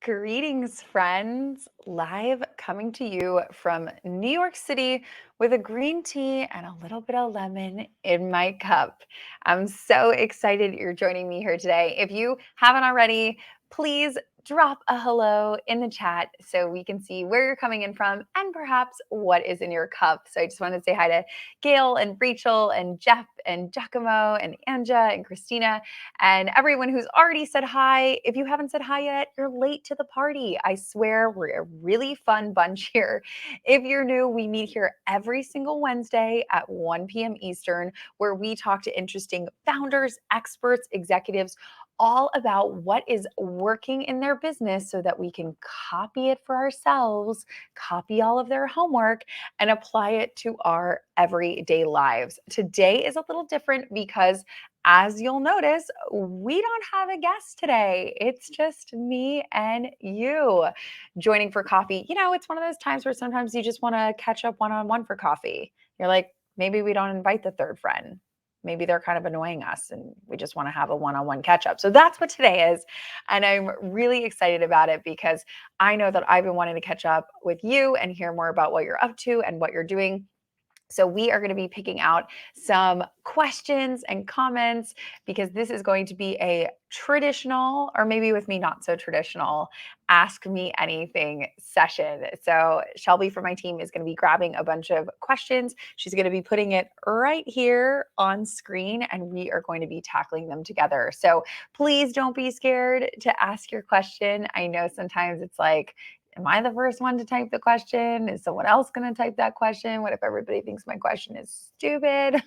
Greetings, friends. Live coming to you from New York City with a green tea and a little bit of lemon in my cup. I'm so excited you're joining me here today. If you haven't already, please drop a hello in the chat so we can see where you're coming in from and perhaps what is in your cup. So I just wanted to say hi to Gail and Rachel and Jeff and Giacomo and Anja and Christina and everyone who's already said hi. If you haven't said hi yet, you're late to the party. I swear we're a really fun bunch here. If you're new, we meet here every single Wednesday at 1 p.m. Eastern, where we talk to interesting founders, experts, executives, all about what is working in their business so that we can copy it for ourselves, copy all of their homework, and apply it to our everyday lives. Today is a little different because as you'll notice, we don't have a guest today. It's just me and you joining for coffee. It's one of those times where sometimes you just want to catch up one-on-one for coffee. You're like, maybe we don't invite the third friend. Maybe they're kind of annoying us and we just want to have a one-on-one catch up. So that's what today is. And I'm really excited about it because I know that I've been wanting to catch up with you and hear more about what you're up to and what you're doing. So we are going to be picking out some questions and comments because this is going to be a traditional, or maybe with me, not so traditional, ask me anything session. So Shelby from my team is going to be grabbing a bunch of questions. She's going to be putting it right here on screen and we are going to be tackling them together. So please don't be scared to ask your question. I know sometimes it's like, am I the first one to type the question? Is someone else going to type that question? What if everybody thinks my question is stupid?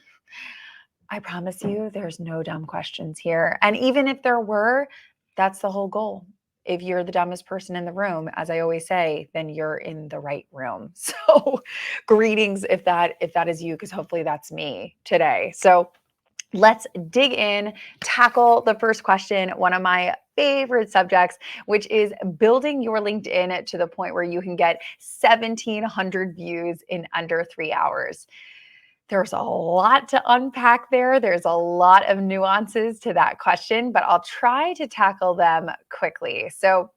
I promise you, there's no dumb questions here. And even if there were, that's the whole goal. If you're the dumbest person in the room, as I always say, then you're in the right room. So greetings if that is you, because hopefully that's me today. So let's dig in, tackle the first question, one of my favorite subjects, which is building your LinkedIn to the point where you can get 1,700 views in under 3 hours. There's a lot to unpack there. There's a lot of nuances to that question, but I'll try to tackle them quickly. So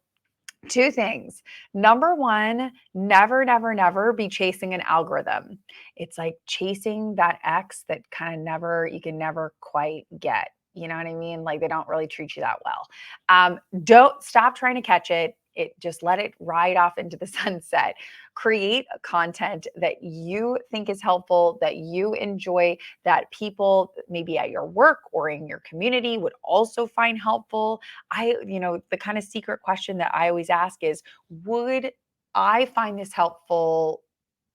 two things. Number one, never, never, never be chasing an algorithm. It's like chasing that X that you can never quite get. You know what I mean? Like they don't really treat you that well. Don't stop trying to catch it. Just let it ride off into the sunset. Create content that you think is helpful, that you enjoy, that people maybe at your work or in your community would also find helpful. The kind of secret question that I always ask is, would I find this helpful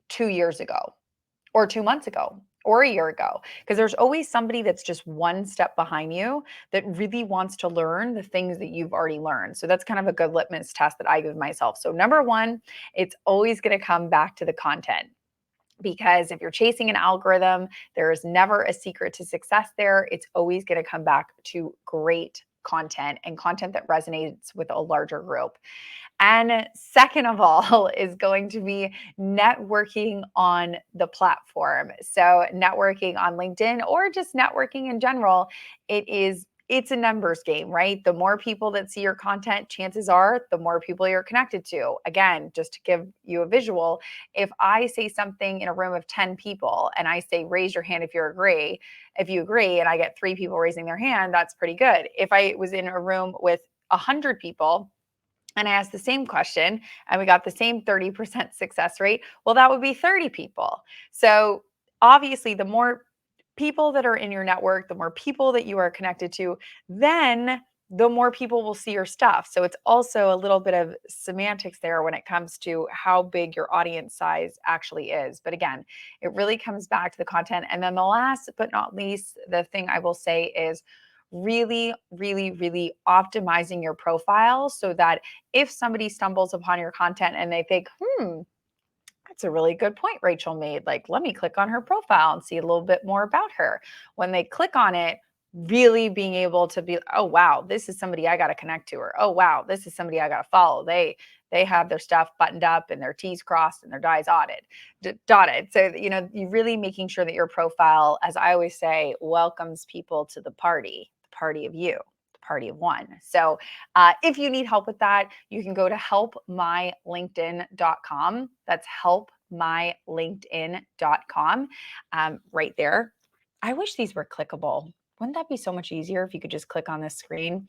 2 years ago or 2 months ago or a year ago? Because there's always somebody that's just one step behind you that really wants to learn the things that you've already learned. So that's kind of a good litmus test that I give myself. So number one, it's always going to come back to the content. Because if you're chasing an algorithm, there is never a secret to success there. It's always going to come back to great content and content that resonates with a larger group. And second of all is going to be networking on the platform. So networking on LinkedIn or just networking in general, it's a numbers game, right? The more people that see your content, chances are the more people you're connected to. Again, just to give you a visual, if I say something in a room of 10 people and I say, raise your hand if you agree, and I get 3 people raising their hand, that's pretty good. If I was in a room with 100 people, and I asked the same question and we got the same 30% success rate, well, that would be 30 people. So obviously, the more people that are in your network, the more people that you are connected to, then the more people will see your stuff. So it's also a little bit of semantics there when it comes to how big your audience size actually is. But again, it really comes back to the content. And then the last but not least, the thing I will say is really, really, really optimizing your profile so that if somebody stumbles upon your content and they think, that's a really good point Rachel made. Like, let me click on her profile and see a little bit more about her. When they click on it, really being able to be, oh, wow, this is somebody I got to connect to, or, oh, wow, this is somebody I got to follow. They have their stuff buttoned up and their T's crossed and their I's dotted. So, you're really making sure that your profile, as I always say, welcomes people to the party of you, party of one. So if you need help with that, you can go to helpmylinkedin.com. That's helpmylinkedin.com. Right there. I wish these were clickable. Wouldn't that be so much easier if you could just click on this screen?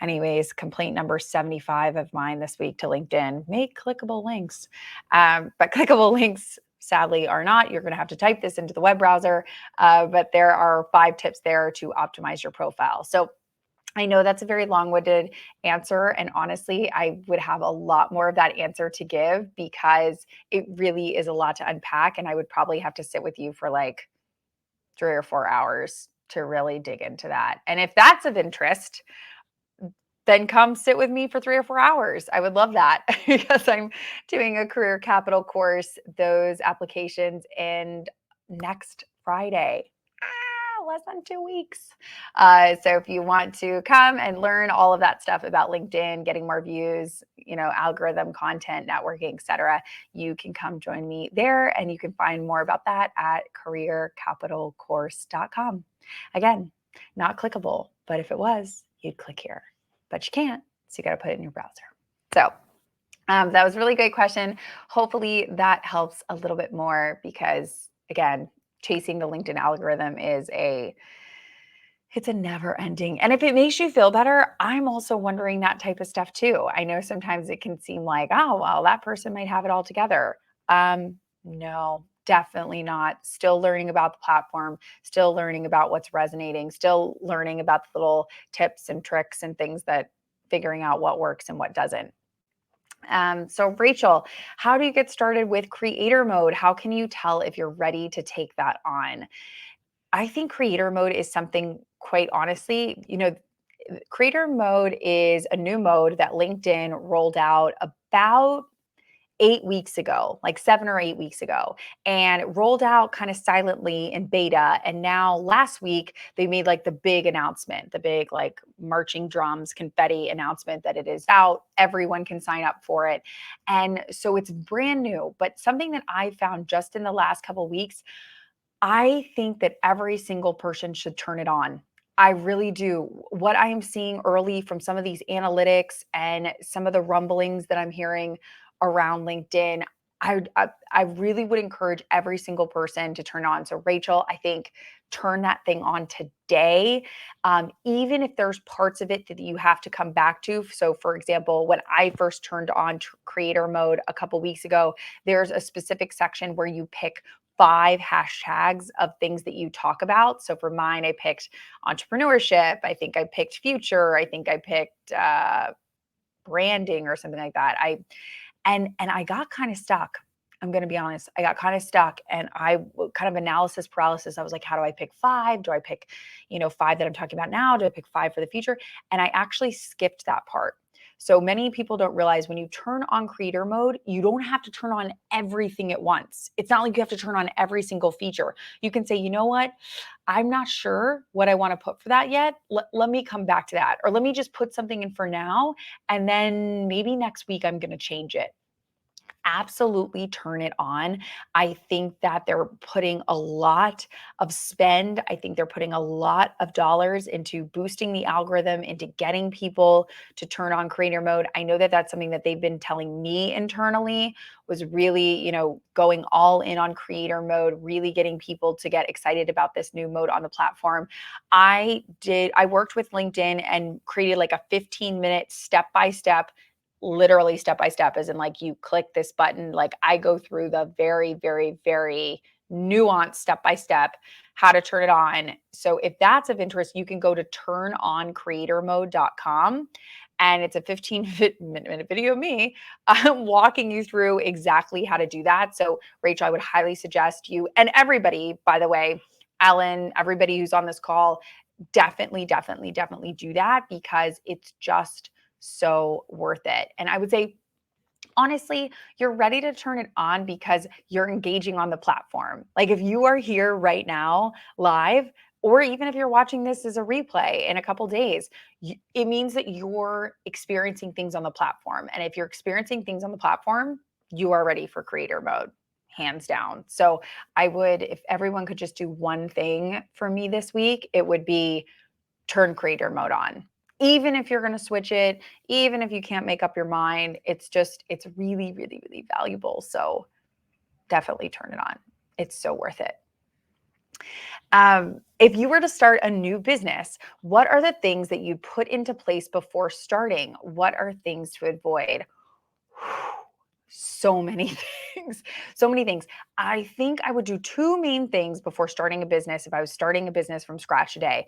Anyways, complaint number 75 of mine this week to LinkedIn, make clickable links. But clickable links sadly are not. You're going to have to type this into the web browser, but there are 5 tips there to optimize your profile. So I know that's a very long-winded answer, and honestly, I would have a lot more of that answer to give because it really is a lot to unpack, and I would probably have to sit with you for like 3 or 4 hours to really dig into that. And if that's of interest, then come sit with me for 3 or 4 hours. I would love that because I'm doing a career capital course, those applications end next Friday. Less than 2 weeks. So if you want to come and learn all of that stuff about LinkedIn, getting more views, algorithm, content, networking, etc., you can come join me there, and you can find more about that at careercapitalcourse.com. Again, not clickable, but if it was, you'd click here. But you can't, so you got to put it in your browser. So that was a really great question. Hopefully that helps a little bit more because, again, chasing the LinkedIn algorithm it's a never ending. And if it makes you feel better, I'm also wondering that type of stuff too. I know sometimes it can seem like, oh, well, that person might have it all together. No, definitely not. Still learning about the platform, still learning about what's resonating, still learning about the little tips and tricks and things that figuring out what works and what doesn't. So Rachel, how do you get started with creator mode? How can you tell if you're ready to take that on? I think creator mode is something, quite honestly, creator mode is a new mode that LinkedIn rolled out about 8 weeks ago, like 7 or 8 weeks ago, and it rolled out kind of silently in beta. And now last week, they made like the big announcement, the big like marching drums, confetti announcement that it is out. Everyone can sign up for it. And so it's brand new. But something that I found just in the last couple of weeks, I think that every single person should turn it on. I really do. What I am seeing early from some of these analytics and some of the rumblings that I'm hearing around LinkedIn, I really would encourage every single person to turn on. So Rachel, I think turn that thing on today. Even if there's parts of it that you have to come back to. So for example, when I first turned on creator mode a couple weeks ago, there's a specific section where you pick 5 hashtags of things that you talk about. So for mine, I picked entrepreneurship. I think I picked future. I think I picked branding or something like that. And I got kind of stuck. I'm going to be honest. I got kind of stuck, and kind of analysis paralysis. I was like, how do I pick 5? Do I pick, 5 that I'm talking about now? Do I pick 5 for the future? And I actually skipped that part. So many people don't realize when you turn on creator mode, you don't have to turn on everything at once. It's not like you have to turn on every single feature. You can say, you know what? I'm not sure what I want to put for that yet. Let me come back to that. Or let me just put something in for now. And then maybe next week I'm going to change it. Absolutely turn it on. I think that they're putting a lot of spend. I think they're putting a lot of dollars into boosting the algorithm, into getting people to turn on creator mode. I know that that's something that they've been telling me internally was really, going all in on creator mode, really getting people to get excited about this new mode on the platform. I worked with LinkedIn and created like a 15-minute step-by-step, literally step by step, as in like you click this button. Like I go through the very, very, very nuanced step by step how to turn it on. So if that's of interest, you can go to turnoncreatormode.com. And it's a 15-minute video of me walking you through exactly how to do that. So Rachel, I would highly suggest you, and everybody, by the way, Ellen, everybody who's on this call, definitely, definitely, definitely do that because it's just so worth it. And I would say, honestly, you're ready to turn it on because you're engaging on the platform. Like if you are here right now live, or even if you're watching this as a replay in a couple days, it means that you're experiencing things on the platform. And if you're experiencing things on the platform, you are ready for creator mode, hands down. So I would, if everyone could just do one thing for me this week, it would be turn creator mode on. Even if you're going to switch it, even if you can't make up your mind, it's really, really, really valuable. So definitely turn it on. It's so worth it. If you were to start a new business, what are the things that you put into place before starting? What are things to avoid? So many things. So many things. I think I would do two main things before starting a business if I was starting a business from scratch today.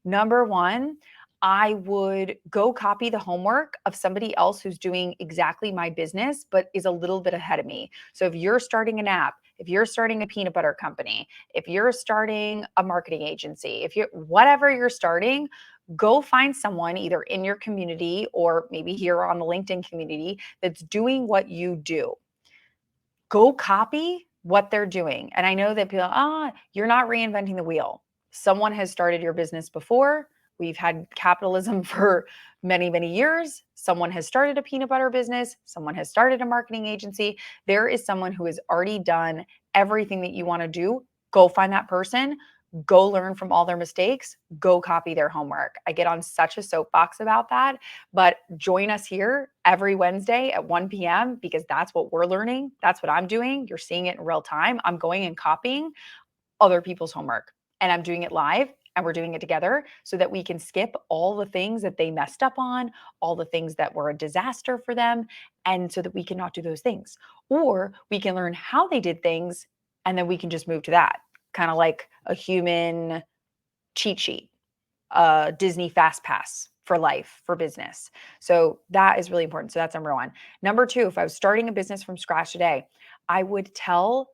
Number one, I would go copy the homework of somebody else who's doing exactly my business, but is a little bit ahead of me. So if you're starting an app, if you're starting a peanut butter company, if you're starting a marketing agency, if you're whatever you're starting, go find someone either in your community or maybe here on the LinkedIn community that's doing what you do. Go copy what they're doing. And I know that people, you're not reinventing the wheel. Someone has started your business before. We've had capitalism for many, many years. Someone has started a peanut butter business. Someone has started a marketing agency. There is someone who has already done everything that you want to do. Go find that person. Go learn from all their mistakes. Go copy their homework. I get on such a soapbox about that, but join us here every Wednesday at 1 p.m. because that's what we're learning. That's what I'm doing. You're seeing it in real time. I'm going and copying other people's homework and I'm doing it live and we're doing it together so that we can skip all the things that they messed up on, all the things that were a disaster for them, and so that we can not do those things. Or we can learn how they did things and then we can just move to that. Kind of like a human cheat sheet, a Disney fast pass for life, for business. So that is really important. So that's number one. Number two, if I was starting a business from scratch today, I would tell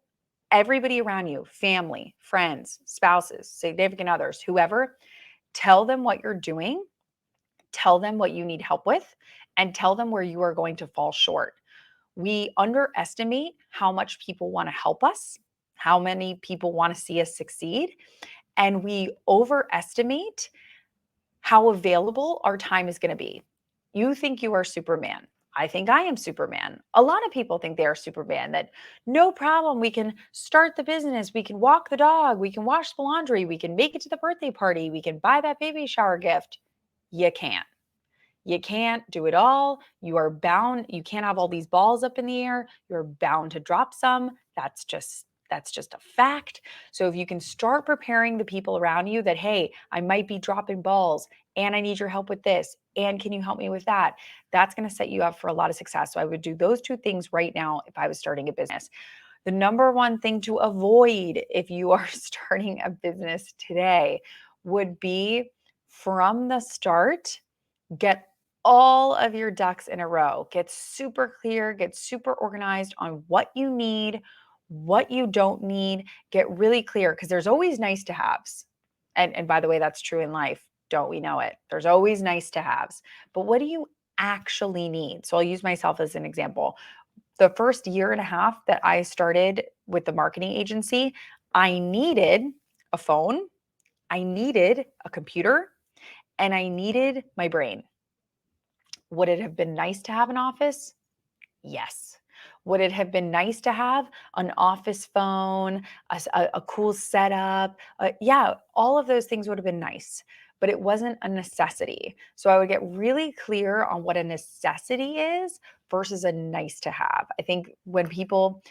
everybody around you, family, friends, spouses, significant others, whoever, tell them what you're doing, tell them what you need help with, and tell them where you are going to fall short. We underestimate how much people want to help us, how many people want to see us succeed, and we overestimate how available our time is going to be. You think you are Superman. I think I am Superman. A lot of people think they are Superman, that no problem, we can start the business, we can walk the dog, we can wash the laundry, we can make it to the birthday party, we can buy that baby shower gift. You can't. You can't do it all. You are bound. You can't have all these balls up in the air. You're bound to drop some. That's just a fact. So if you can start preparing the people around you that, hey, I might be dropping balls and I need your help with this. And can you help me with that? That's going to set you up for a lot of success. So I would do those two things right now if I was starting a business. The number one thing to avoid if you are starting a business today would be from the start, get all of your ducks in a row. Get super clear, get super organized on what you need, what you don't need. Get really clear because there's always nice to haves. And by the way, that's true in life. Don't we know it? There's always nice to haves. But what do you actually need? So I'll use myself as an example. The first year and a half that I started with the marketing agency, I needed a phone, I needed a computer, and I needed my brain. Would it have been nice to have an office? Yes. Would it have been nice to have an office phone, a cool setup? Yeah, all of those things would have been nice, but it wasn't a necessity. So I would get really clear on what a necessity is versus a nice to have. I think when people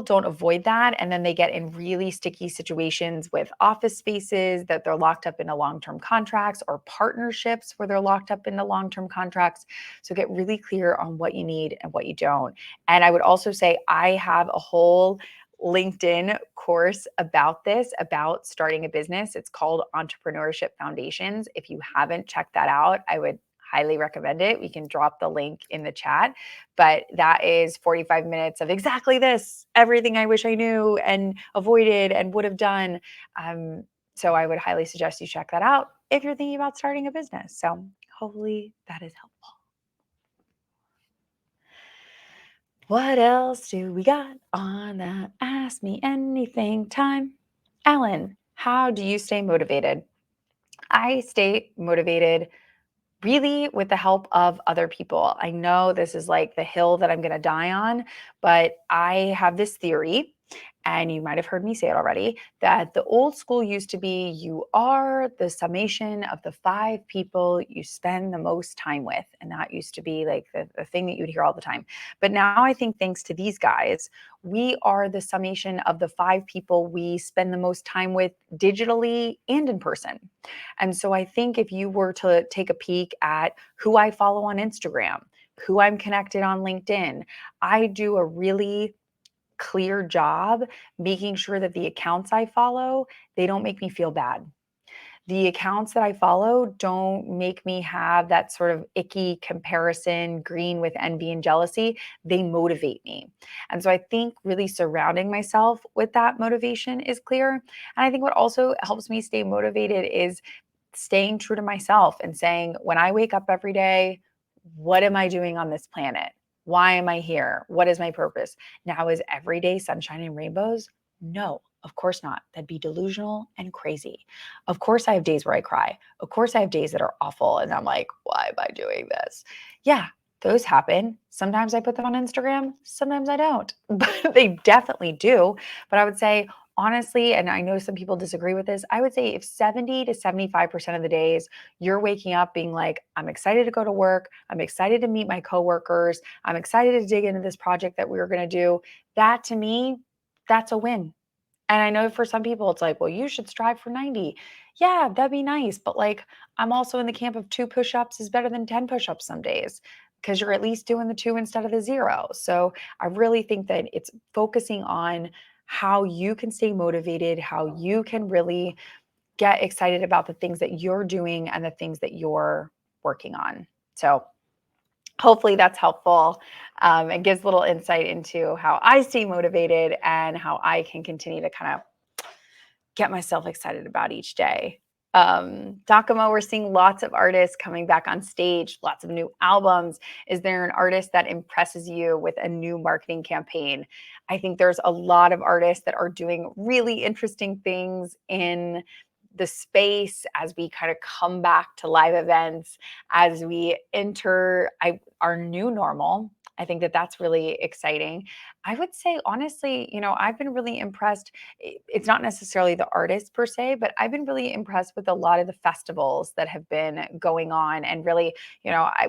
don't avoid that and then they get in really sticky situations with office spaces that they're locked up into long-term contracts or partnerships where they're locked up into long-term contracts. So get really clear on what you need and what you don't. And I would also say I have a whole LinkedIn course about this, about starting a business. It's called Entrepreneurship Foundations. If you haven't checked that out, I would highly recommend it. We can drop the link in the chat, but that is 45 minutes of exactly this, everything I wish I knew and avoided and would have done. So I would highly suggest you check that out if you're thinking about starting a business. So hopefully that is helpful. What else do we got on the Ask Me Anything time? Ellen, how do you stay motivated? I stay motivated really with the help of other people. I know this is like the hill that I'm going to die on, but I have this theory And you might have heard me say it already, that the old school used to be you are the summation of the 5 people you spend the most time with. And that used to be like the thing that you'd hear all the time. But now I think thanks to these guys, we are the summation of the 5 people we spend the most time with digitally and in person. And so I think if you were to take a peek at who I follow on Instagram, who I'm connected on LinkedIn, I do a really clear job making sure that the accounts I follow, they don't make me feel bad. The accounts that I follow don't make me have that sort of icky comparison, green with envy and jealousy. They motivate me. And so I think really surrounding myself with that motivation is clear. And I think what also helps me stay motivated is staying true to myself and saying, when I wake up every day, what am I doing on this planet? Why am I here? What is my purpose? Now, is every day sunshine and rainbows? No, of course not. That'd be delusional and crazy. Of course, I have days where I cry. Of course, I have days that are awful. And I'm like, why am I doing this? Yeah, those happen. Sometimes I put them on Instagram, sometimes I don't, but they definitely do. But I would say, honestly, and I know some people disagree with this, I would say if 70 to 75% of the days you're waking up being like, I'm excited to go to work, I'm excited to meet my coworkers, I'm excited to dig into this project that we were going to do, that to me, that's a win. And I know for some people it's like, well, you should strive for 90. Yeah, that'd be nice. But like, I'm also in the camp of 2 push-ups is better than 10 push-ups some days because you're at least doing the 2 instead of the 0. So I really think that it's focusing on how you can stay motivated, how you can really get excited about the things that you're doing and the things that you're working on. So hopefully that's helpful and gives a little insight into how I stay motivated and how I can continue to kind of get myself excited about each day. Giacomo, we're seeing lots of artists coming back on stage, lots of new albums. Is there an artist that impresses you with a new marketing campaign? I think there's a lot of artists that are doing really interesting things in the space as we kind of come back to live events, as we enter our new normal. I think that that's really exciting. I would say, honestly, I've been really impressed. It's not necessarily the artists per se, but I've been really impressed with a lot of the festivals that have been going on. And really,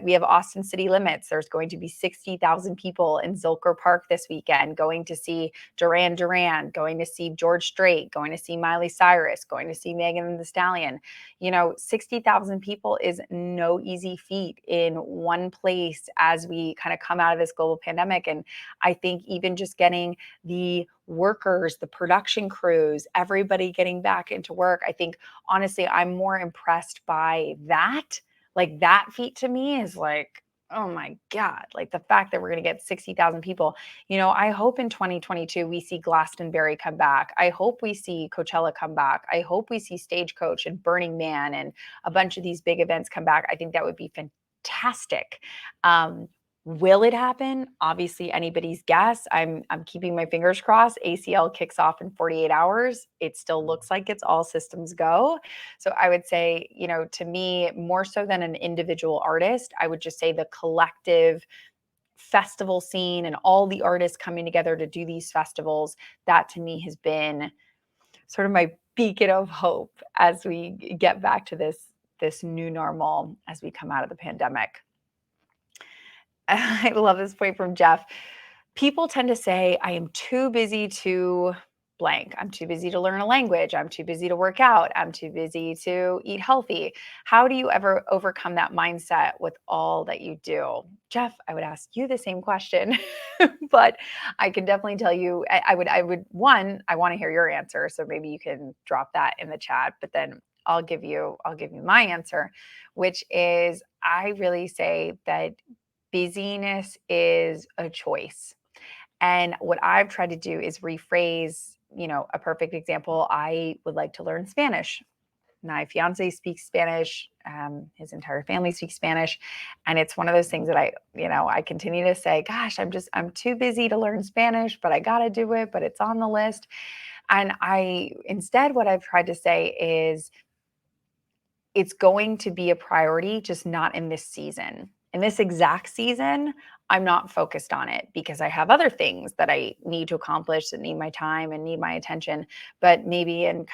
we have Austin City Limits. There's going to be 60,000 people in Zilker Park this weekend going to see Duran Duran, going to see George Strait, going to see Miley Cyrus, going to see Megan Thee Stallion. 60,000 people is no easy feat in one place as we kind of come out of this global pandemic. And I think even just getting the workers, the production crews, everybody getting back into work, I think honestly, I'm more impressed by that. Like that feat to me is like, oh my God, like the fact that we're going to get 60,000 people. I hope in 2022 we see Glastonbury come back. I hope we see Coachella come back. I hope we see Stagecoach and Burning Man and a bunch of these big events come back. I think that would be fantastic. Will it happen? Obviously, anybody's guess. I'm keeping my fingers crossed. ACL kicks off in 48 hours. It still looks like it's all systems go. So I would say, to me, more so than an individual artist, I would just say the collective festival scene and all the artists coming together to do these festivals, that to me has been sort of my beacon of hope as we get back to this new normal as we come out of the pandemic. I love this point from Jeff. People tend to say, I am too busy to blank. I'm too busy to learn a language. I'm too busy to work out. I'm too busy to eat healthy. How do you ever overcome that mindset with all that you do? Jeff, I would ask you the same question, but I can definitely tell you, I would, one, I want to hear your answer. So maybe you can drop that in the chat, but then I'll give you my answer, which is I really say that busyness is a choice. And what I've tried to do is rephrase, a perfect example. I would like to learn Spanish. My fiance speaks Spanish. His entire family speaks Spanish. And it's one of those things that I continue to say, gosh, I'm too busy to learn Spanish, but I got to do it, but it's on the list. And instead, what I've tried to say is, it's going to be a priority, just not in this season. In this exact season, I'm not focused on it because I have other things that I need to accomplish that need my time and need my attention. But maybe in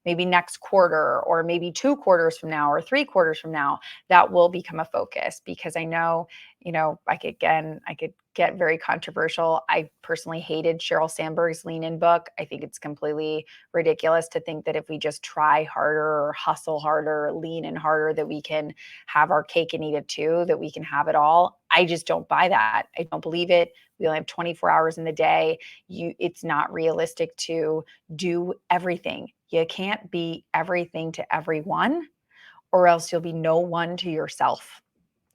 maybe next quarter, or maybe 2 quarters from now, or 3 quarters from now, that will become a focus, because I know, I could get very controversial. I personally hated Sheryl Sandberg's Lean In book. I think it's completely ridiculous to think that if we just try harder or hustle harder or lean in harder, that we can have our cake and eat it too, that we can have it all. I just don't buy that. I don't believe it. We only have 24 hours in the day. It's not realistic to do everything. You can't be everything to everyone, or else you'll be no one to yourself.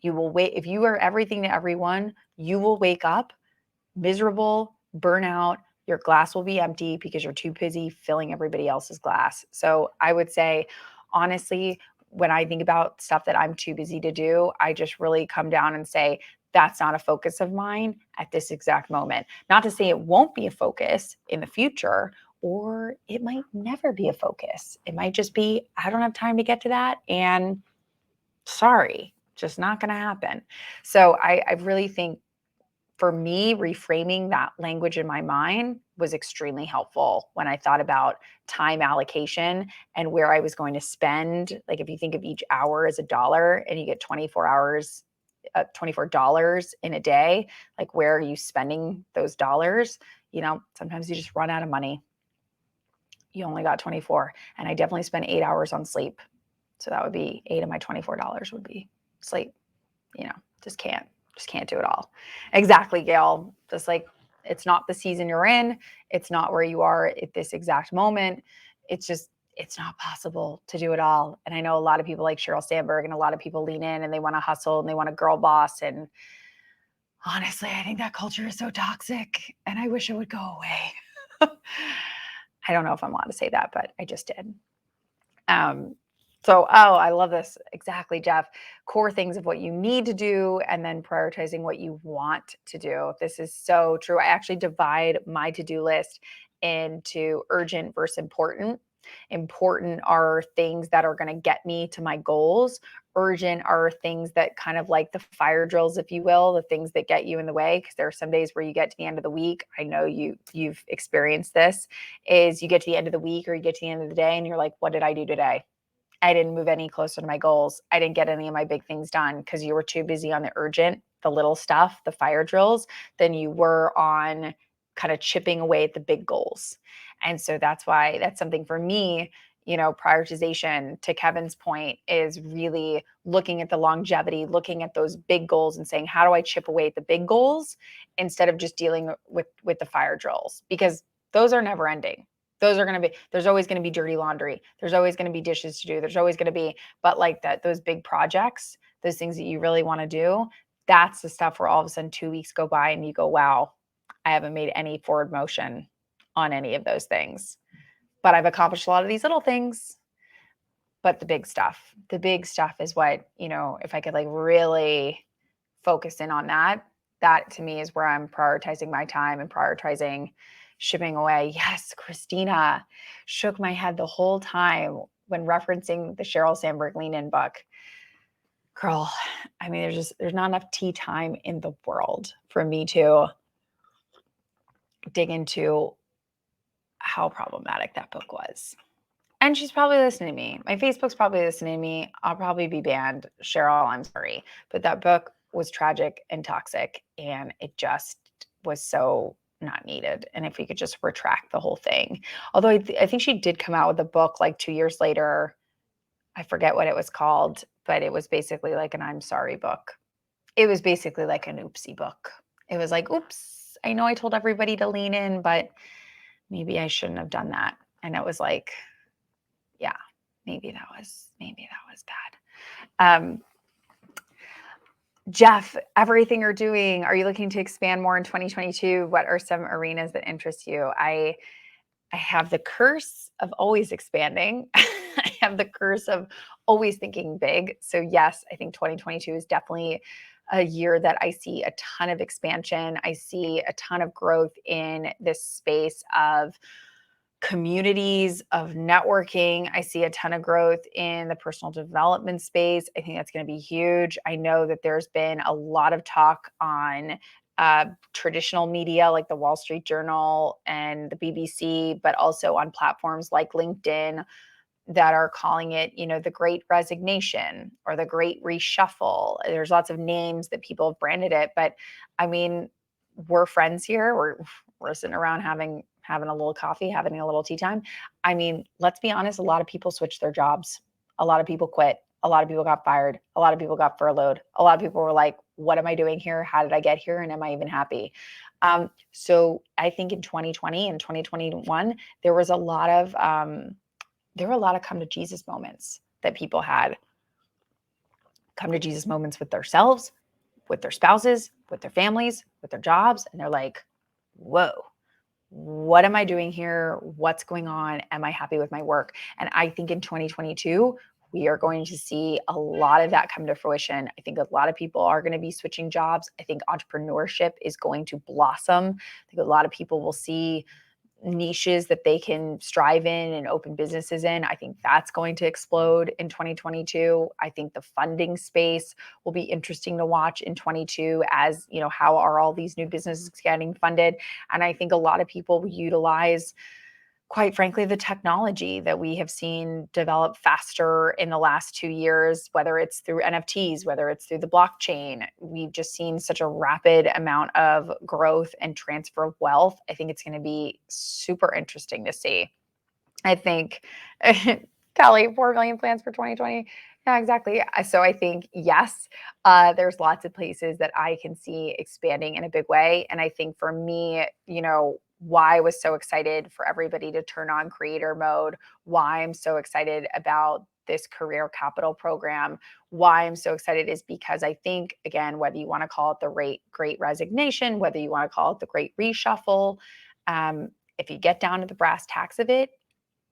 You will wait. If you are everything to everyone, you will wake up miserable, burnout. Your glass will be empty because you're too busy filling everybody else's glass. So I would say, honestly, when I think about stuff that I'm too busy to do, I just really come down and say, that's not a focus of mine at this exact moment. Not to say it won't be a focus in the future, or it might never be a focus. It might just be, I don't have time to get to that. And sorry, just not going to happen. So I really think, for me, reframing that language in my mind was extremely helpful when I thought about time allocation and where I was going to spend. Like, if you think of each hour as $1 and you get 24 hours, $24 in a day, like, where are you spending those dollars? Sometimes you just run out of money. You only got 24. And I definitely spent 8 hours on sleep. So that would be 8 of my $24 would be sleep. Just can't do it all. Exactly, Gail. Just like, it's not the season you're in. It's not where you are at this exact moment. It's not possible to do it all. And I know a lot of people like Sheryl Sandberg, and a lot of people lean in and they want to hustle and they want a girl boss. And honestly, I think that culture is so toxic and I wish it would go away. I don't know if I'm allowed to say that, but I just did. I love this. Exactly, Jeff. Core things of what you need to do, and then prioritizing what you want to do. This is so true. I actually divide my to-do list into urgent versus important. Important are things that are going to get me to my goals. Urgent are things that kind of like the fire drills, if you will, the things that get you in the way. Because there are some days where you get to the end of the week. I know you've experienced this. Is you get to the end of the week or you get to the end of the day and you're like, what did I do today? I didn't move any closer to my goals. I didn't get any of my big things done because you were too busy on the urgent, the little stuff, the fire drills, than you were on kind of chipping away at the big goals. And so that's why that's something for me. Prioritization, to Kevin's point, is really looking at the longevity, looking at those big goals and saying, how do I chip away at the big goals instead of just dealing with the fire drills? Because those are never ending. There's always going to be dirty laundry. There's always going to be dishes to do. There's always going to be, but like that, those big projects, those things that you really want to do, that's the stuff where all of a sudden 2 weeks go by and you go, wow, I haven't made any forward motion on any of those things, but I've accomplished a lot of these little things. But the big stuff is what, if I could like really focus in on that to me is where I'm prioritizing my time and prioritizing shipping away. Yes, Christina shook my head the whole time when referencing the Sheryl Sandberg Lean In book. Girl, I mean, there's not enough tea time in the world for me to dig into how problematic that book was. And she's probably listening to me. My Facebook's probably listening to me. I'll probably be banned. Sheryl, I'm sorry. But that book was tragic and toxic, and it just was so not needed. And if we could just retract the whole thing. Although I think she did come out with a book like 2 years later. I forget what it was called, but it was basically like an I'm sorry book. It was basically like an oopsie book. It was like, oops, I know I told everybody to lean in, but maybe I shouldn't have done that. And it was like, yeah, maybe that was bad. Jeff, everything you're doing, are you looking to expand more in 2022? What are some arenas that interest you? I have the curse of always expanding. I have the curse of always thinking big. So yes, I think 2022 is definitely a year that I see a ton of expansion. I see a ton of growth in this space of communities of networking. I see a ton of growth in the personal development space. I think that's going to be huge. I know that there's been a lot of talk on traditional media like the Wall Street Journal and the BBC, but also on platforms like LinkedIn that are calling it, the great resignation or the great reshuffle. There's lots of names that people have branded it, but I mean, we're friends here. We're sitting around having a little coffee, having a little tea time. I mean, let's be honest, a lot of people switched their jobs. A lot of people quit. A lot of people got fired. A lot of people got furloughed. A lot of people were like, what am I doing here? How did I get here? And am I even happy? So I think in 2020 and 2021, there was a lot of come to Jesus moments that people had. Come to Jesus moments with themselves, with their spouses, with their families, with their jobs. And they're like, whoa, what am I doing here? What's going on? Am I happy with my work? And I think in 2022, we are going to see a lot of that come to fruition. I think a lot of people are going to be switching jobs. I think entrepreneurship is going to blossom. I think a lot of people will see niches that they can strive in and open businesses in. I think that's going to explode in 2022. I think the funding space will be interesting to watch in 22 as, how are all these new businesses getting funded? And I think a lot of people will utilize, quite frankly, the technology that we have seen develop faster in the last 2 years, whether it's through NFTs, whether it's through the blockchain. We've just seen such a rapid amount of growth and transfer of wealth. I think it's going to be super interesting to see. I think, Kelly, 4 million plans for 2020. Yeah, exactly. So I think, yes, there's lots of places that I can see expanding in a big way. And I think for me, why I was so excited for everybody to turn on creator mode, why I'm so excited about this career capital program, why I'm so excited is because I think, again, whether you want to call it the great resignation, whether you want to call it the great reshuffle, if you get down to the brass tacks of it,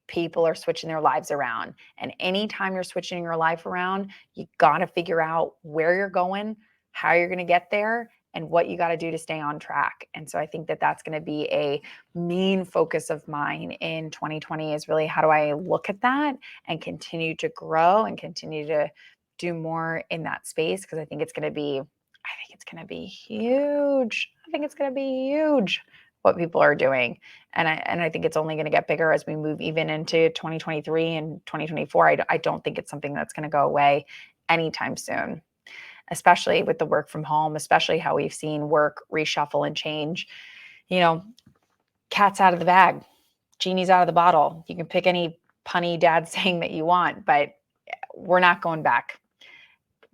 people are switching their lives around. And anytime you're switching your life around, you got to figure out where you're going, how you're going to get there, and what you got to do to stay on track. And so I think that that's going to be a main focus of mine in 2020 is really how do I look at that and continue to grow and continue to do more in that space because I think it's going to be huge. I think it's going to be huge what people are doing. And I think it's only going to get bigger as we move even into 2023 and 2024. I don't think it's something that's going to go away anytime soon, especially with the work from home, especially how we've seen work reshuffle and change. Cat's out of the bag, genie's out of the bottle. You can pick any punny dad saying that you want, but we're not going back.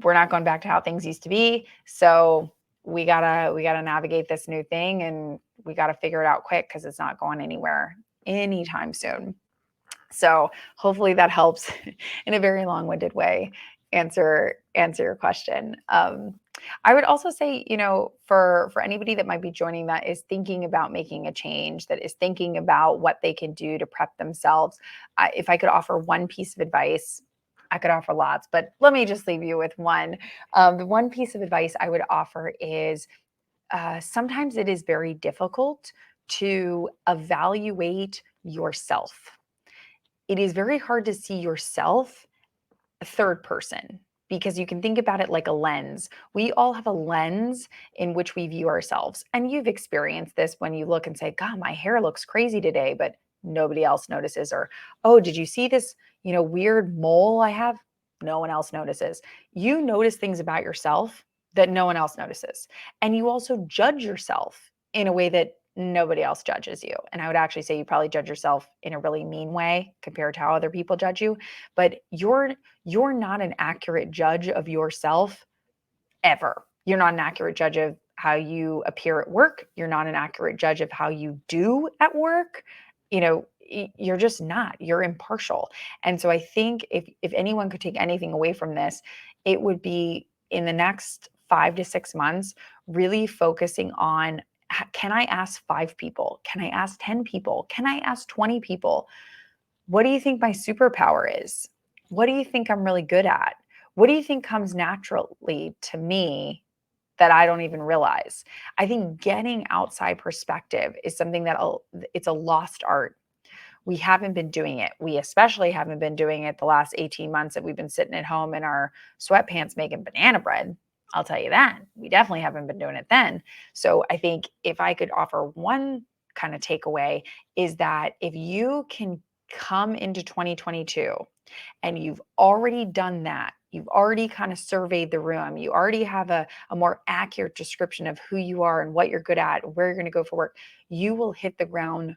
We're not going back to how things used to be. So we gotta navigate this new thing and we gotta figure it out quick because it's not going anywhere anytime soon. So hopefully that helps in a very long-winded way answer your question. I would also say, for anybody that might be joining that is thinking about making a change, that is thinking about what they can do to prep themselves. If I could offer one piece of advice, I could offer lots, but let me just leave you with one. The one piece of advice I would offer is sometimes it is very difficult to evaluate yourself. It is very hard to see yourself third person because you can think about it like a lens. We all have a lens in which we view ourselves. And you've experienced this when you look and say, God, my hair looks crazy today, but nobody else notices. Or, oh, did you see this, weird mole I have? No one else notices. You notice things about yourself that no one else notices. And you also judge yourself in a way that nobody else judges you. And I would actually say you probably judge yourself in a really mean way compared to how other people judge you. But you're not an accurate judge of yourself ever. You're not an accurate judge of how you appear at work. You're not an accurate judge of how you do at work. You're just not. You're impartial. And so I think if anyone could take anything away from this, it would be in the next 5 to 6 months, really focusing on, can I ask 5 people? Can I ask 10 people? Can I ask 20 people? What do you think my superpower is? What do you think I'm really good at? What do you think comes naturally to me that I don't even realize? I think getting outside perspective is something it's a lost art. we haven't been doing it. We especially haven't been doing it the last 18 months that we've been sitting at home in our sweatpants making banana bread. I'll tell you that. We definitely haven't been doing it then. So I think if I could offer one kind of takeaway is that if you can come into 2022 and you've already done that, you've already kind of surveyed the room, you already have a more accurate description of who you are and what you're good at, where you're going to go for work, you will hit the ground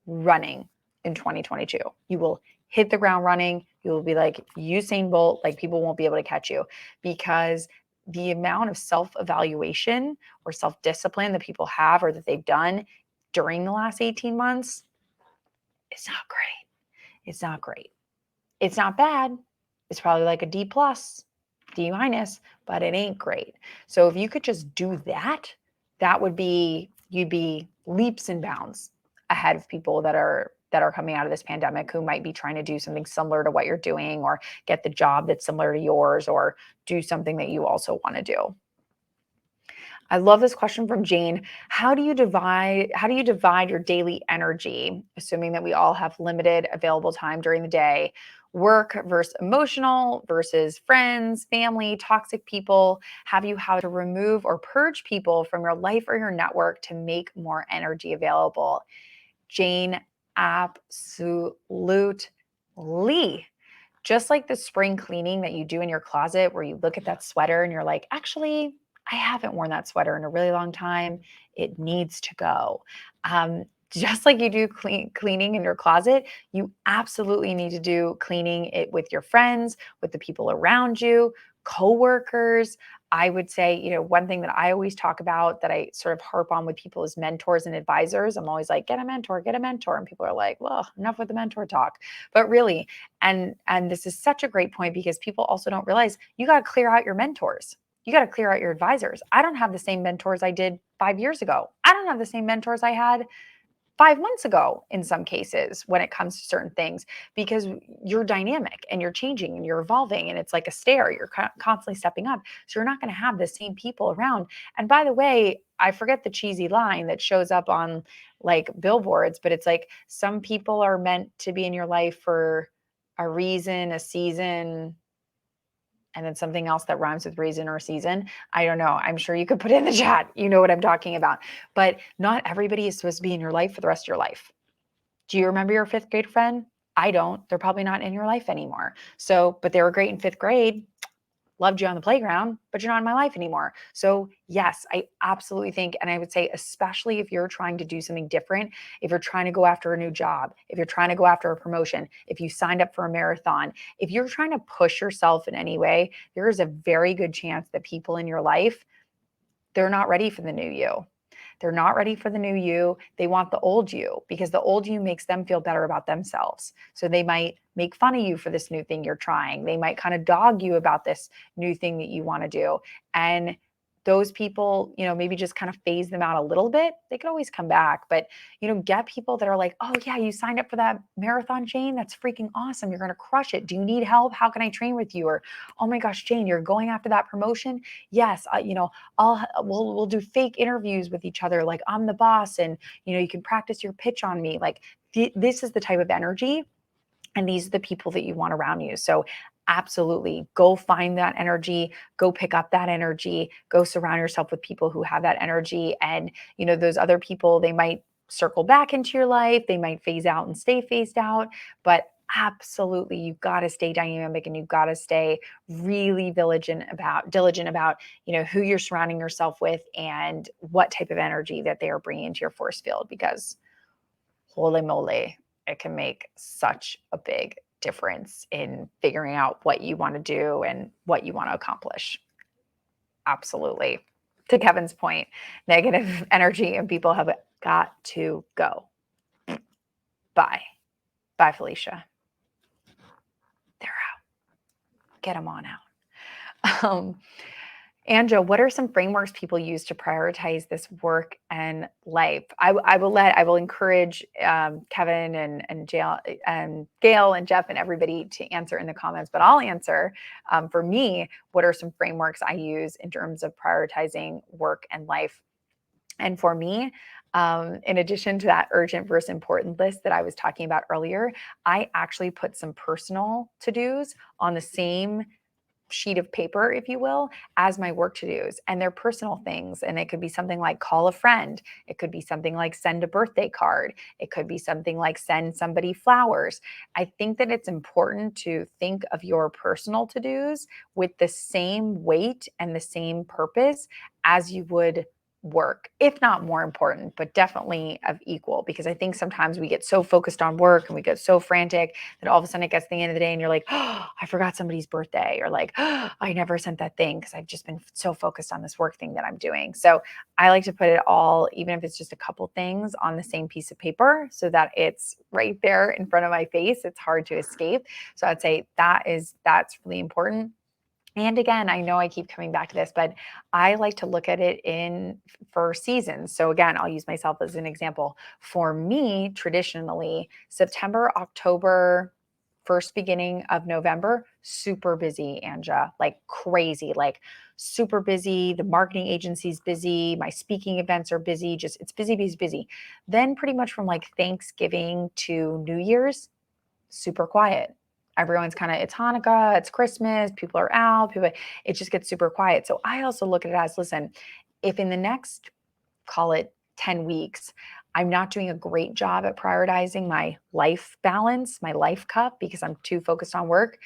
running in 2022. You will hit the ground running. You will be like Usain Bolt, like people won't be able to catch you because the amount of self-evaluation or self-discipline that people have or that they've done during the last 18 months is not great. It's not great. It's not bad. It's probably like a D plus, D minus, but it ain't great. So if you could just do that, that would be, you'd be leaps and bounds ahead of people that are coming out of this pandemic who might be trying to do something similar to what you're doing or get the job that's similar to yours or do something that you also want to do. I love this question from Jane. How do you divide your daily energy, assuming that we all have limited available time during the day? Work versus emotional versus friends, family, toxic people. Have you how to remove or purge people from your life or your network to make more energy available? Jane, absolutely. Just like the spring cleaning that you do in your closet where you look at that sweater and you're like, actually, I haven't worn that sweater in a really long time. It needs to go. Just like you do cleaning in your closet, you absolutely need to do cleaning it with your friends, with the people around you, coworkers. I would say, one thing that I always talk about that I sort of harp on with people is mentors and advisors. I'm always like, get a mentor, get a mentor. And people are like, well, enough with the mentor talk. But really, and this is such a great point because people also don't realize you got to clear out your mentors. You got to clear out your advisors. I don't have the same mentors I did 5 years ago. I don't have the same mentors I had 5 months ago in some cases when it comes to certain things because you're dynamic and you're changing and you're evolving and it's like a stair. You're constantly stepping up. So you're not going to have the same people around. And by the way, I forget the cheesy line that shows up on like billboards, but it's like some people are meant to be in your life for a reason, a season, and then something else that rhymes with reason or season. I don't know. I'm sure you could put it in the chat. You know what I'm talking about. But not everybody is supposed to be in your life for the rest of your life. Do you remember your fifth grade friend? I don't. They're probably not in your life anymore. So, but they were great in fifth grade. Loved you on the playground, but you're not in my life anymore. So, yes, I absolutely think, and I would say, especially if you're trying to do something different, if you're trying to go after a new job, if you're trying to go after a promotion, if you signed up for a marathon, if you're trying to push yourself in any way, there is a very good chance that people in your life, they're not ready for the new you. They're not ready for the new you. They want the old you because the old you makes them feel better about themselves. So they might make fun of you for this new thing you're trying. They might kind of dog you about this new thing that you want to do. And those people, maybe just kind of phase them out a little bit. They could always come back, but, get people that are like, oh yeah, you signed up for that marathon, Jane. That's freaking awesome. You're going to crush it. Do you need help? How can I train with you? Or, oh my gosh, Jane, you're going after that promotion. Yes. We'll do fake interviews with each other. Like I'm the boss and, you can practice your pitch on me. Like this is the type of energy and these are the people that you want around you. So absolutely go find that energy, go pick up that energy, go surround yourself with people who have that energy. And, those other people, they might circle back into your life. They might phase out and stay phased out, but absolutely you've got to stay dynamic and you've got to stay really diligent about, who you're surrounding yourself with and what type of energy that they are bringing into your force field, because holy moly, it can make such a big difference in figuring out what you want to do and what you want to accomplish. Absolutely. To Kevin's point, negative energy and people have got to go. Bye. Bye, Felicia. They're out. Get them on out. Anja, what are some frameworks people use to prioritize this work and life? I will encourage Kevin and Gail and Jeff and everybody to answer in the comments, but I'll answer for me, what are some frameworks I use in terms of prioritizing work and life? And for me, In addition to that urgent versus important list that I was talking about earlier, I actually put some personal to-dos on the same sheet of paper, if you will, as my work to-dos. And they're personal things. And it could be something like call a friend. It could be something like send a birthday card. It could be something like send somebody flowers. I think that it's important to think of your personal to-dos with the same weight and the same purpose as you would work, if not more important, but definitely of equal. Because I think sometimes we get so focused on work and we get so frantic that all of a sudden it gets to the end of the day and you're like, oh, I forgot somebody's birthday, or like, oh, I never sent that thing because I've just been so focused on this work thing that I'm doing. So I like to put it all, even if it's just a couple things, on the same piece of paper so that it's right there in front of my face. It's hard to escape. So I'd say that's really important. And again, I know I keep coming back to this, but I like to look at it for seasons. So again, I'll use myself as an example. For me, traditionally, September, October, first beginning of November, super busy, Anja, like crazy, like super busy. The marketing agency's busy. My speaking events are busy. Just it's busy, busy, busy. Then pretty much from like Thanksgiving to New Year's, super quiet. Everyone's kind of, it's Hanukkah, it's Christmas, people are out, it just gets super quiet. So I also look at it as, listen, if in the next, call it 10 weeks, I'm not doing a great job at prioritizing my life balance, my life cup, because I'm too focused on work,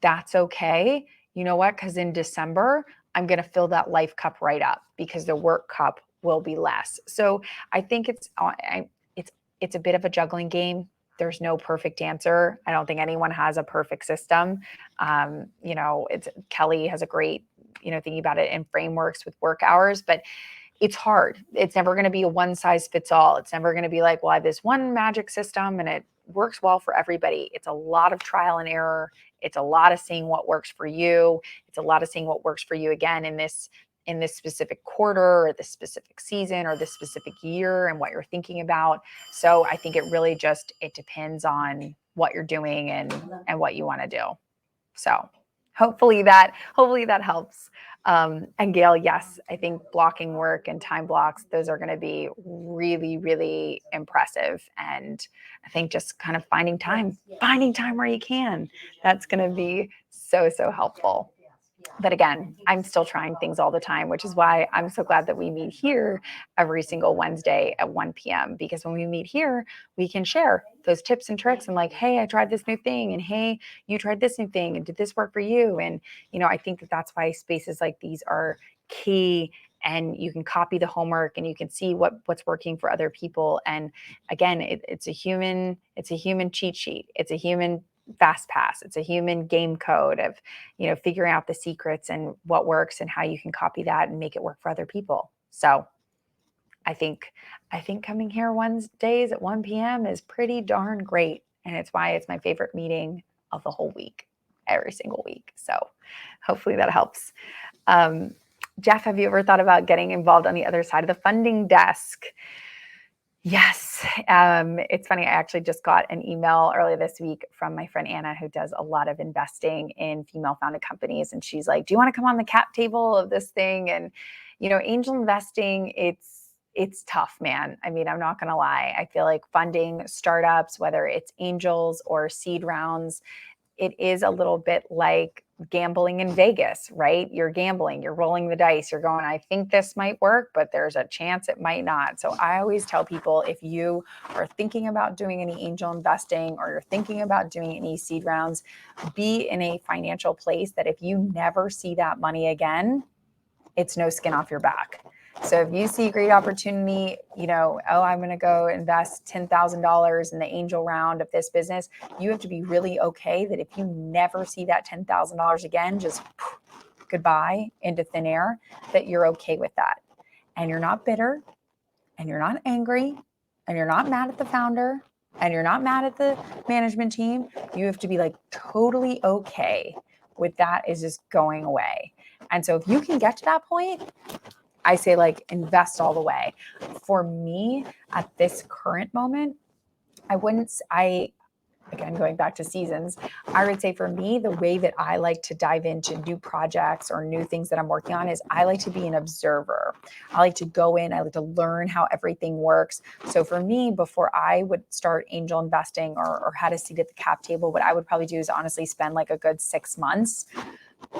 that's okay. You know what? Because in December, I'm going to fill that life cup right up because the work cup will be less. So I think it's a bit of a juggling game. There's no perfect answer. I don't think anyone has a perfect system. It's Kelly has a great, thinking about it in frameworks with work hours, but it's hard. It's never going to be a one size fits all. It's never going to be like, well, I have this one magic system and it works well for everybody. It's a lot of trial and error. It's a lot of seeing what works for you. It's a lot of seeing what works for you again in this specific quarter or this specific season or this specific year and what you're thinking about. So I think it depends on what you're doing and what you want to do. So hopefully that helps. And Gail, yes, I think blocking work and time blocks, those are going to be really, really impressive. And I think just kind of finding time where you can, that's going to be so, so helpful. But again, I'm still trying things all the time, which is why I'm so glad that we meet here every single Wednesday at 1 p.m. Because when we meet here, we can share those tips and tricks and like, hey, I tried this new thing, and hey, you tried this new thing, and did this work for you? And, I think that that's why spaces like these are key, and you can copy the homework and you can see what's working for other people. And again, it's a human cheat sheet. It's a human fast pass. It's a human game code of, figuring out the secrets and what works and how you can copy that and make it work for other people. So I think coming here Wednesdays at 1 p.m. is pretty darn great. And it's why it's my favorite meeting of the whole week, every single week. So hopefully that helps. Jeff, have you ever thought about getting involved on the other side of the funding desk? Yes. It's funny. I actually just got an email earlier this week from my friend Anna, who does a lot of investing in female founded companies. And she's like, do you want to come on the cap table of this thing? And, angel investing, it's tough, man. I mean, I'm not going to lie. I feel like funding startups, whether it's angels or seed rounds, it is a little bit like gambling in Vegas, right? You're gambling, you're rolling the dice, you're going, I think this might work, but there's a chance it might not. So I always tell people, if you are thinking about doing any angel investing or you're thinking about doing any seed rounds, be in a financial place that if you never see that money again, it's no skin off your back. So if you see a great opportunity, I'm going to go invest $10,000 in the angel round of this business, you have to be really okay that if you never see that $10,000 again, just goodbye into thin air, that you're okay with that. And you're not bitter, and you're not angry, and you're not mad at the founder, and you're not mad at the management team. You have to be like totally okay with that is just going away. And so if you can get to that point, I say like invest all the way. For me at this current moment, again, going back to seasons, I would say for me, the way that I like to dive into new projects or new things that I'm working on is I like to be an observer. I like to go in, I like to learn how everything works. So for me, before I would start angel investing or had a seat at the cap table, what I would probably do is honestly spend like a good 6 months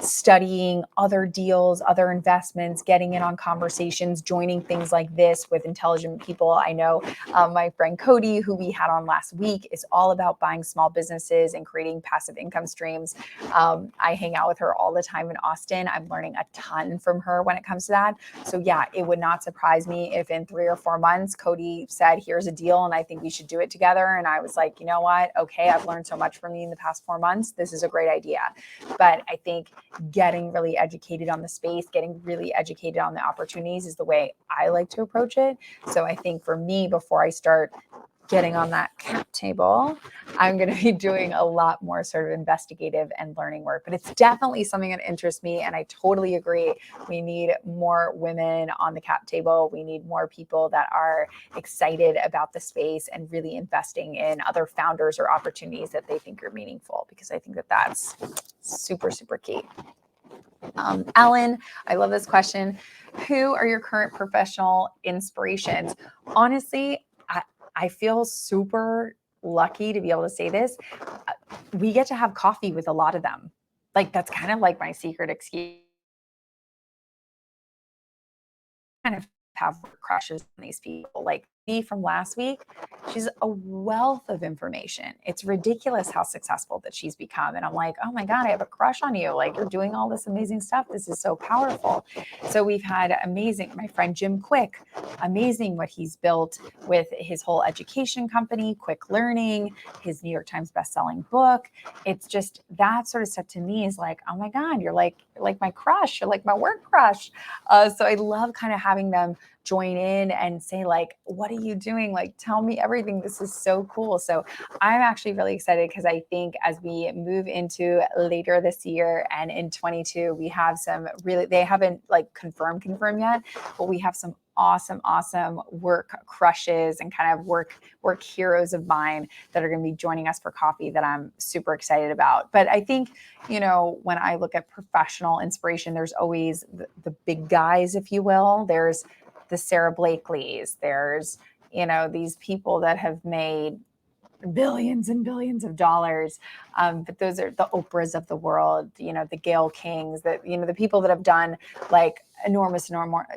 studying other deals, other investments, getting in on conversations, joining things like this with intelligent people. I know my friend Cody, who we had on last week, is all about buying small businesses and creating passive income streams. I hang out with her all the time in Austin. I'm learning a ton from her when it comes to that. So yeah, it would not surprise me if in 3 or 4 months, Cody said, here's a deal and I think we should do it together. And I was like, you know what? Okay, I've learned so much from you in the past 4 months. This is a great idea. But I think getting really educated on the space, getting really educated on the opportunities is the way I like to approach it. So I think for me, before I start getting on that cap table, I'm going to be doing a lot more sort of investigative and learning work. But it's definitely something that interests me. And I totally agree. We need more women on the cap table. We need more people that are excited about the space and really investing in other founders or opportunities that they think are meaningful, because I think that that's super, super key. Ellen, I love this question. Who are your current professional inspirations? Honestly, I feel super lucky to be able to say this. We get to have coffee with a lot of them. Like, that's kind of like my secret excuse. Kind of have crushes on these people. Like me from last week, she's a wealth of information. It's ridiculous how successful that she's become. And I'm like, oh my God, I have a crush on you. Like, you're doing all this amazing stuff. This is so powerful. So we've had amazing, my friend Jim Quick, amazing what he's built with his whole education company, Quick Learning, his New York Times bestselling book. It's just that sort of stuff to me is like, oh my God, you're like my crush. You're like my work crush. So I love kind of having them join in and say like, what are you doing? Like, tell me everything. This is so cool. So I'm actually really excited because I think as we move into later this year and in 22, we have some really, they haven't like confirmed yet, but we have some awesome work crushes and kind of work heroes of mine that are going to be joining us for coffee that I'm super excited about. But I think, you know, when I look at professional inspiration, there's always the big guys, if you will. There's the Sarah Blakeleys. There's, you know, these people that have made billions and billions of dollars. But those are the Oprahs of the world, you know, the Gayle Kings, that, you know, the people that have done like enormous,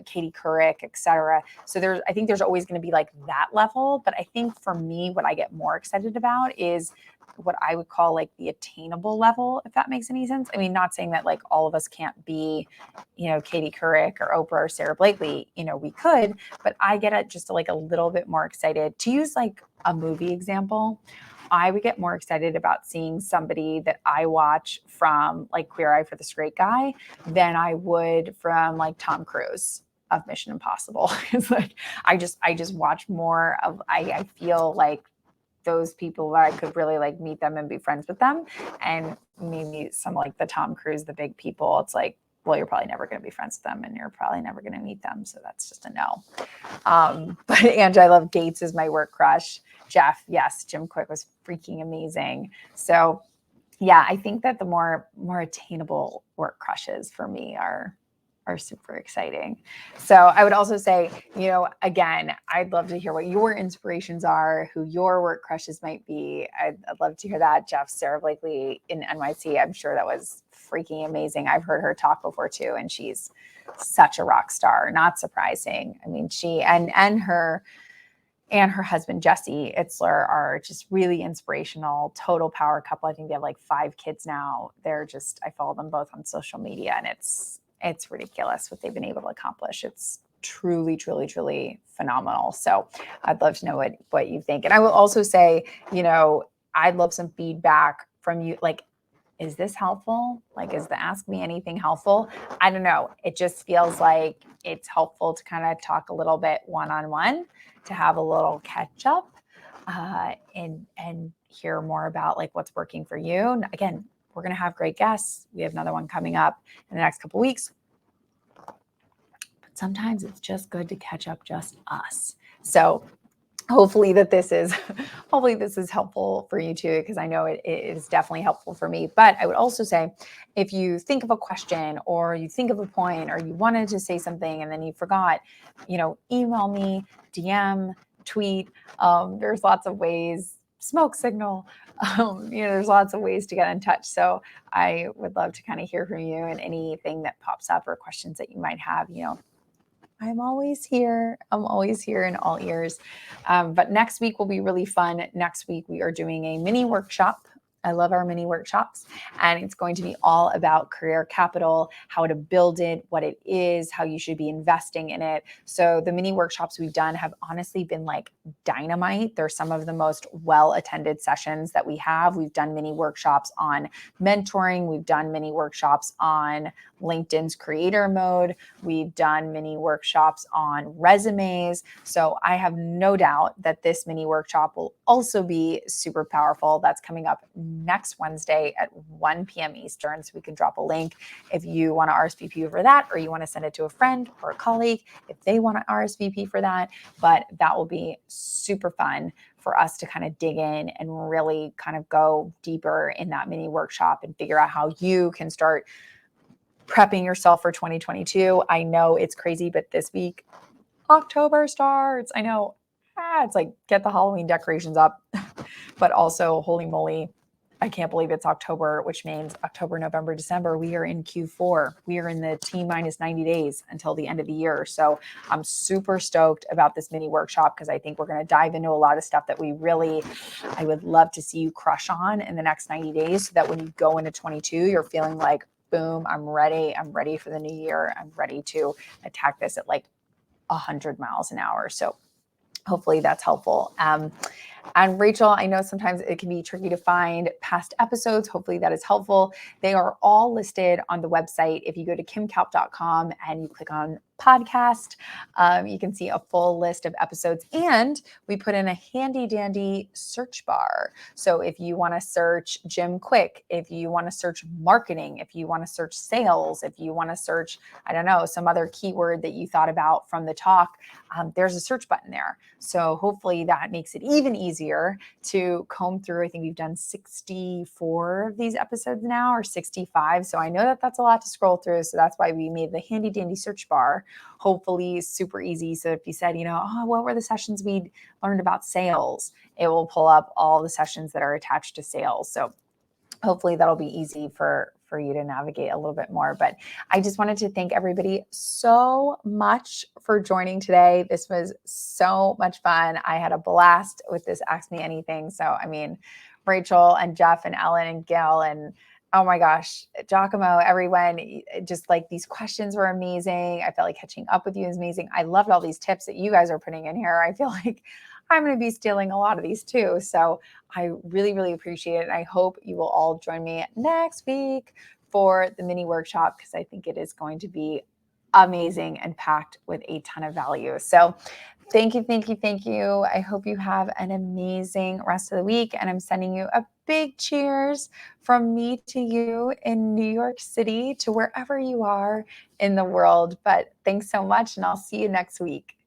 Katie Couric, et cetera. So I think there's always going to be like that level. But I think for me, what I get more excited about is what I would call like the attainable level, if that makes any sense. I mean, not saying that like all of us can't be, you know, Katie Couric or Oprah or Sarah Blakely, you know, we could, but I get it just like a little bit more excited. To use like a movie example, I would get more excited about seeing somebody that I watch from like Queer Eye for the Straight Guy than I would from like Tom Cruise of Mission Impossible. It's like, I just watch more of, I feel like those people that I could really like meet them and be friends with them. And maybe some like the Tom Cruise, the big people, it's like, well, you're probably never going to be friends with them and you're probably never going to meet them. So that's just a no. But Angie, I love Gates is my work crush. Jeff, yes, Jim Quick was freaking amazing. So yeah, I think that the more attainable work crushes for me are super exciting. So I would also say, you know, again, I'd love to hear what your inspirations are, who your work crushes might be. I'd love to hear that. Jeff, Sarah Blakely in NYC, I'm sure that was freaking amazing. I've heard her talk before too, and she's such a rock star. Not surprising. I mean, she and her husband, Jesse Itzler, are just really inspirational, total power couple. I think they have like 5 kids now. They're just, I follow them both on social media, and it's ridiculous what they've been able to accomplish. It's truly phenomenal. So I'd love to know what you think. And I will also say, you know, I'd love some feedback from you. Like, is this helpful? Like, is the Ask Me Anything helpful? I don't know. It just feels like it's helpful to kind of talk a little bit one-on-one, to have a little catch up and hear more about like what's working for you. And again, we're going to have great guests. We have another one coming up in the next couple of weeks. But sometimes it's just good to catch up just us. So hopefully that this is hopefully this is helpful for you too, because I know it is definitely helpful for me. But I would also say, if you think of a question or you think of a point or you wanted to say something and then you forgot, email me, DM, tweet. There's lots of ways, smoke signal. There's lots of ways to get in touch. So I would love to kind of hear from you, and anything that pops up or questions that you might have. I'm always here. I'm always here and all ears. But next week will be really fun. Next week, we are doing a mini workshop. I love our mini workshops, and it's going to be all about career capital, how to build it, what it is, how you should be investing in it. So the mini workshops we've done have honestly been like dynamite. They're some of the most well-attended sessions that we have. We've done mini workshops on mentoring. We've done mini workshops on LinkedIn's creator mode. We've done mini workshops on resumes. So I have no doubt that this mini workshop will also be super powerful. That's coming up next Wednesday at 1 p.m. Eastern. So we can drop a link if you want to RSVP for that, or you want to send it to a friend or a colleague if they want to RSVP for that. But that will be super fun for us to kind of dig in and really kind of go deeper in that mini workshop and figure out how you can start prepping yourself for 2022. I know it's crazy, but this week, October starts. I know, it's like get the Halloween decorations up, but also, holy moly, I can't believe it's October, which means October, November, December, we are in Q4. We are in the T minus 90 days until the end of the year. So I'm super stoked about this mini workshop, because I think we're going to dive into a lot of stuff that I would love to see you crush on in the next 90 days, so that when you go into 22, you're feeling like, boom, I'm ready. I'm ready for the new year. I'm ready to attack this at like 100 miles an hour. So hopefully that's helpful. And Rachel, I know sometimes it can be tricky to find past episodes. Hopefully that is helpful. They are all listed on the website. If you go to kimkalp.com and you click on podcast, you can see a full list of episodes, and we put in a handy dandy search bar. So if you want to search Jim Quick, if you want to search marketing, if you want to search sales, if you want to search, I don't know, some other keyword that you thought about from the talk, there's a search button there. So hopefully that makes it even easier to comb through. I think we've done 64 of these episodes now, or 65. So I know that that's a lot to scroll through. So that's why we made the handy dandy search bar, hopefully super easy. So if you said, what were the sessions we learned about sales, it will pull up all the sessions that are attached to sales. So hopefully that'll be easy for you to navigate a little bit more. But I just wanted to thank everybody so much for joining today. This was so much fun. I had a blast with this Ask Me Anything. So, Rachel and Jeff and Ellen and Gail and, oh my gosh, Giacomo, everyone, just like these questions were amazing. I felt like catching up with you is amazing. I loved all these tips that you guys are putting in here. I feel like I'm going to be stealing a lot of these too. So I really, really appreciate it. And I hope you will all join me next week for the mini workshop, because I think it is going to be amazing and packed with a ton of value. So thank you, thank you, thank you. I hope you have an amazing rest of the week. And I'm sending you a big cheers from me to you in New York City, to wherever you are in the world. But thanks so much, and I'll see you next week.